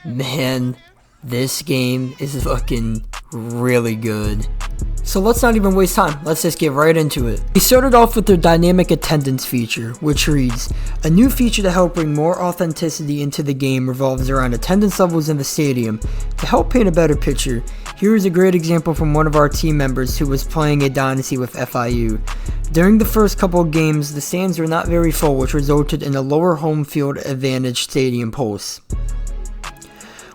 Man, this game is looking really good. So let's not even waste time, let's just get right into it. We started off with their dynamic attendance feature, which reads, a new feature to help bring more authenticity into the game revolves around attendance levels in the stadium. To help paint a better picture, here is a great example from one of our team members who was playing a dynasty with FIU. During the first couple of games, the stands were not very full, which resulted in a lower home field advantage stadium pulse.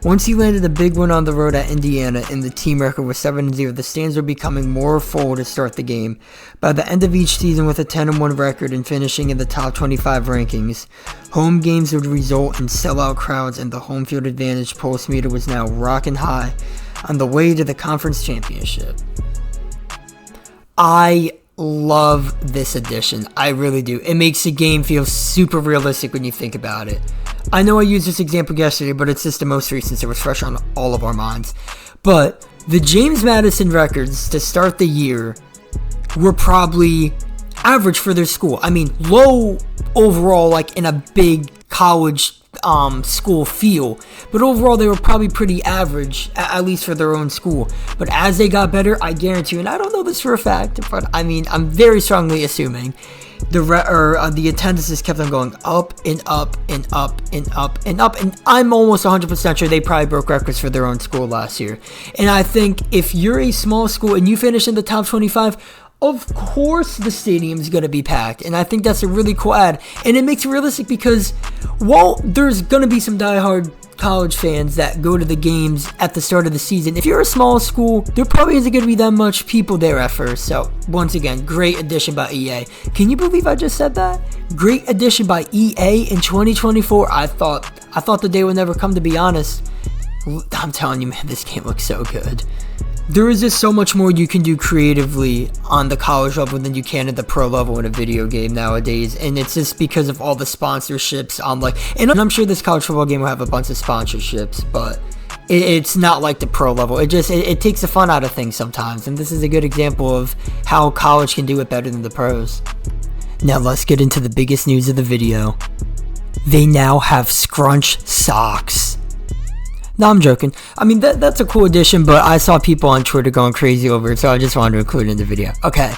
Once he landed a big win on the road at Indiana and the team record was 7-0, the stands were becoming more full to start the game. By the end of each season with a 10-1 record and finishing in the top 25 rankings, home games would result in sellout crowds and the home field advantage pulse meter was now rocking high on the way to the conference championship. I love this addition. I really do. It makes the game feel super realistic when you think about it. I know I used this example yesterday, but it's just the most recent, so it was fresh on all of our minds. But the James Madison records to start the year were probably average for their school. I mean, low overall, like in a big college school feel, but overall they were probably pretty average, at least for their own school. But as they got better, I guarantee you, and I don't know this for a fact, but I mean, I'm very strongly assuming the attendances kept on going up and up and up and up and up, and I'm almost 100% sure they probably broke records for their own school last year. And I think if you're a small school and you finish in the top 25, of course the stadium's going to be packed, and I think that's a really cool ad, and it makes it realistic because while there's going to be some diehard college fans that go to the games at the start of the season, if you're a small school, there probably isn't going to be that much people there at first. So once again, great addition by EA. Can you believe I just said that? Great addition by EA in 2024. I thought the day would never come, to be honest. I'm telling you, man, this game looks so good. There is just so much more you can do creatively on the college level than you can at the pro level in a video game nowadays, and it's just because of all the sponsorships on, like, and I'm sure this college football game will have a bunch of sponsorships, but it's not like the pro level. It takes the fun out of things sometimes, and this is a good example of how college can do it better than the pros. Now let's get into the biggest news of the video. They now have scrunch socks. No, I'm joking. I mean, that's a cool addition, but I saw people on Twitter going crazy over it, so I just wanted to include it in the video. Okay,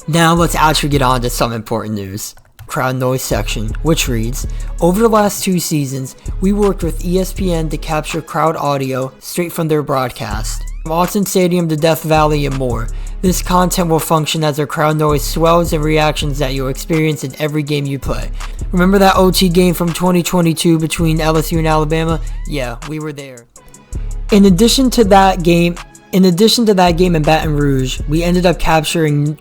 now let's actually get on to some important news. Crowd noise section, which reads, over the last 2 seasons, we worked with ESPN to capture crowd audio straight from their broadcast. From Austin Stadium to Death Valley and more. This content will function as our crowd noise swells and reactions that you'll experience in every game you play. Remember that OT game from 2022 between LSU and Alabama? Yeah, we were there. In addition to that game in Baton Rouge, we ended up capturing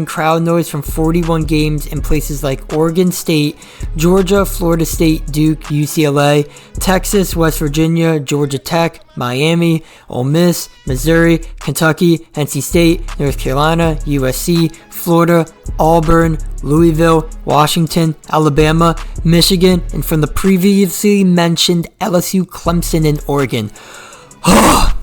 crowd noise from 41 games in places like Oregon State, Georgia, Florida State, Duke, UCLA, Texas, West Virginia, Georgia Tech, Miami, Ole Miss, Missouri, Kentucky, NC State, North Carolina, USC, Florida, Auburn, Louisville, Washington, Alabama, Michigan, and from the previously mentioned LSU, Clemson, and Oregon.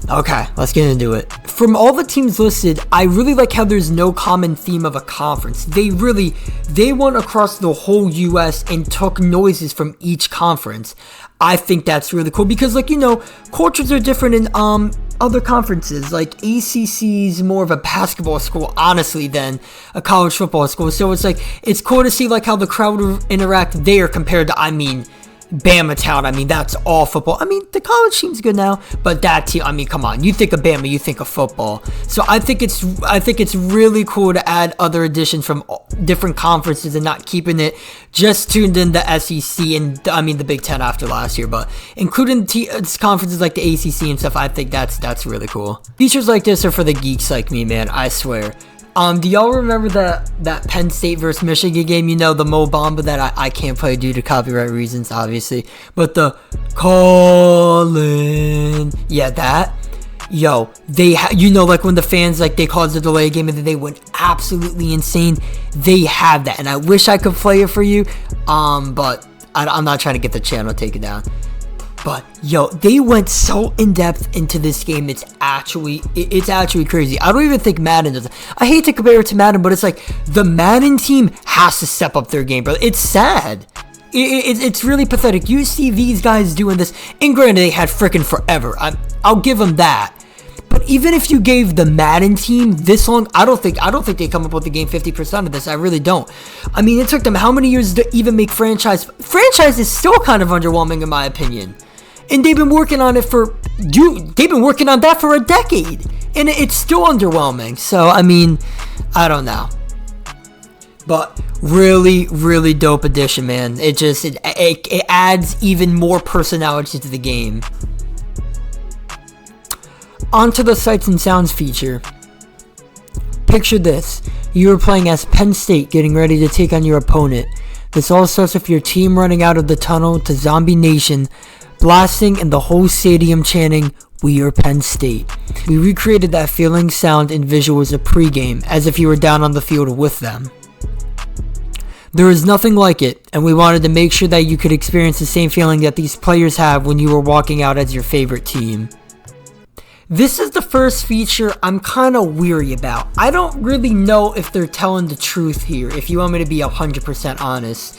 Okay, let's get into it. From all the teams listed, I really like how there's no common theme of a conference. They went across the whole US and took noises from each conference. I think that's really cool because, like, you know, cultures are different in other conferences. Like, ACC is more of a basketball school, honestly, than a college football school. So it's like, it's cool to see, like, how the crowd will interact there compared to, I mean, Bama Town. I mean, that's all football. I mean, the college team's good now, but that team, I mean, come on. You think of Bama, you think of football. So I think it's really cool to add other additions from different conferences and not keeping it just tuned in the SEC and, I mean, the Big Ten after last year, but including conferences like the ACC and stuff. I think that's really cool. Features like this are for the geeks like me, man. I swear. Do y'all remember that Penn State versus Michigan game? You know, the Mo Bamba that I can't play due to copyright reasons, obviously. But the Colin, yeah, that. Yo, you know, like when the fans, like, they caused a delay game and then they went absolutely insane. They have that, and I wish I could play it for you. But I'm not trying to get the channel taken down. But yo, they went so in depth into this game. It's actually crazy. I don't even think Madden does it. I hate to compare it to Madden, but it's like the Madden team has to step up their game, bro. It's sad. It's really pathetic. You see these guys doing this, and granted, they had freaking forever. I'll give them that. But even if you gave the Madden team this long, I don't think they come up with the game 50% of this. I really don't. I mean, it took them how many years to even make franchise? Franchise is still kind of underwhelming in my opinion. And they've been working on it they've been working on that for a decade. And it's still underwhelming. So, I mean, I don't know. But really, really dope addition, man. It adds even more personality to the game. Onto the sights and sounds feature. Picture this. You are playing as Penn State, getting ready to take on your opponent. This all starts with your team running out of the tunnel to Zombie Nation, blasting and the whole stadium chanting, "We are Penn State." We recreated that feeling, sound, and visual as a pregame, as if you were down on the field with them. There is nothing like it, and we wanted to make sure that you could experience the same feeling that these players have when you were walking out as your favorite team. This is the first feature I'm kind of weary about. I don't really know if they're telling the truth here, if you want me to be 100% honest.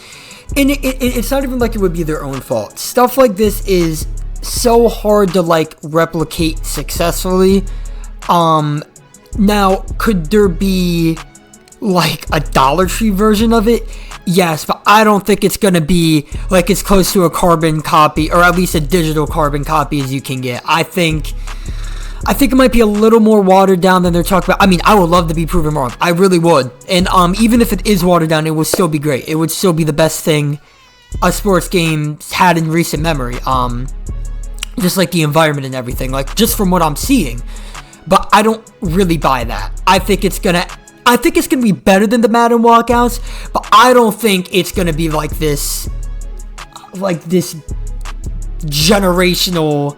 And it's not even like it would be their own fault. Stuff like this is so hard to like replicate successfully. Now, could there be like a Dollar Tree version of it? Yes, but I don't think it's going to be like as close to a carbon copy, or at least a digital carbon copy as you can get. I think it might be a little more watered down than they're talking about. I mean, I would love to be proven wrong. I really would. And even if it is watered down, it would still be great. It would still be the best thing a sports game had in recent memory. Just like the environment and everything, like just from what I'm seeing. But I don't really buy that. I think it's gonna be better than the Madden walkouts, but I don't think it's gonna be like this generational,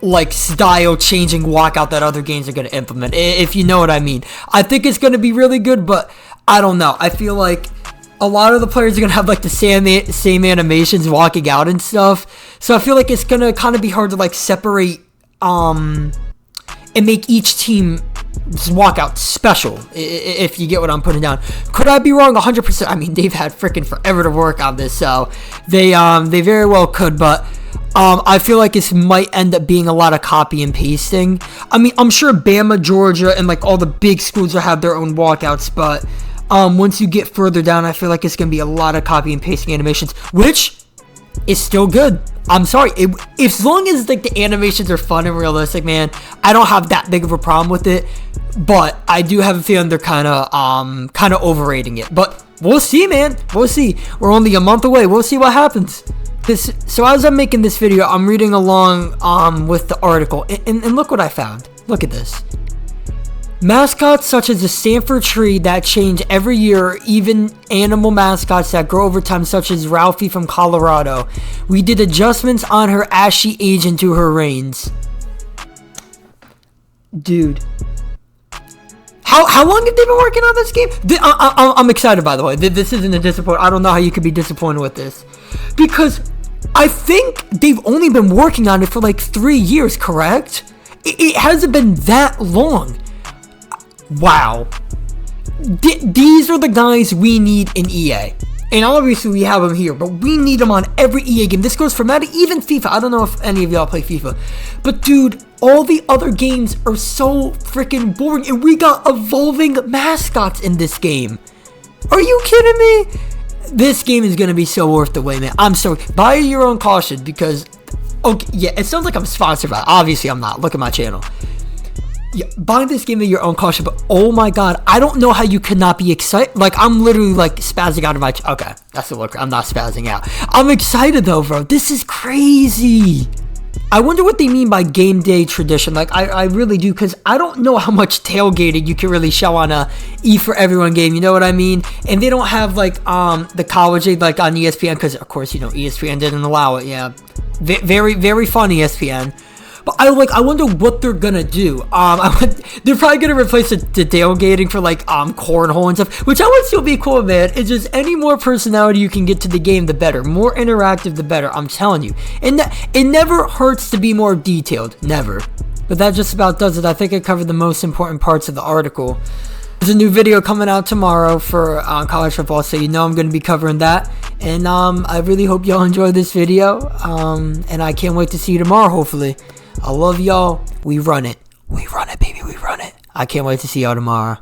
like, style changing walkout that other games are going to implement, if you know what I mean. I think it's going to be really good, but I don't know. I feel like a lot of the players are going to have like the same animations walking out and stuff. So I feel like it's going to kind of be hard to like separate and make each team's walkout special, if you get what I'm putting down. Could I be wrong? 100%. I mean, they've had freaking forever to work on this, so they very well could, but I feel like this might end up being a lot of copy and pasting. I mean, I'm sure Bama, Georgia, and like all the big schools will have their own walkouts, but once you get further down, I feel like it's going to be a lot of copy and pasting animations, which is still good. I'm sorry. As long as like the animations are fun and realistic, man, I don't have that big of a problem with it, but I do have a feeling they're kind of overrating it. But we'll see, man. We'll see. We're only a month away. We'll see what happens. So as I'm making this video, I'm reading along with the article, and look what I found. Look at this. Mascots such as the Stanford tree that change every year, even animal mascots that grow over time such as Ralphie from Colorado. We did adjustments on her as she aged into her reigns. Dude. How long have they been working on this game? I'm excited, by the way. This isn't a disappointment. I don't know how you could be disappointed with this. Because I think they've only been working on it for like 3 years, correct? It hasn't been that long. Wow. These are the guys we need in EA. And obviously we have them here, but we need them on every EA game. This goes for Madden, even FIFA. I don't know if any of y'all play FIFA. But dude, all the other games are so freaking boring. And we got evolving mascots in this game. Are you kidding me? This game is going to be so worth the wait, man. I'm sorry. Buy your own caution because... Okay, yeah, it sounds like I'm sponsored by it. Obviously, I'm not. Look at my channel. Yeah, buy this game at your own caution, but oh my god, I don't know how you could not be excited. Like, I'm literally like spazzing out of my... Okay, that's the look. I'm not spazzing out. I'm excited though, bro. This is crazy. I wonder what they mean by game day tradition. Like, I really do, because I don't know how much tailgating you can really show on a E for Everyone game, you know what I mean? And they don't have, like, the college aid, like, on ESPN, because, of course, you know, ESPN didn't allow it, yeah. Very, very fun, ESPN. But I wonder what they're gonna do. They're probably gonna replace the tailgating for like cornhole and stuff, which I would still be cool, man. It's just any more personality you can get to the game, the better. More interactive, the better. I'm telling you, and it never hurts to be more detailed, never. But that just about does it. I think I covered the most important parts of the article. There's a new video coming out tomorrow for college football, so you know I'm going to be covering that. And I really hope y'all enjoy this video. And I can't wait to see you tomorrow, hopefully. I love y'all. We run it. We run it, baby. We run it. I can't wait to see y'all tomorrow.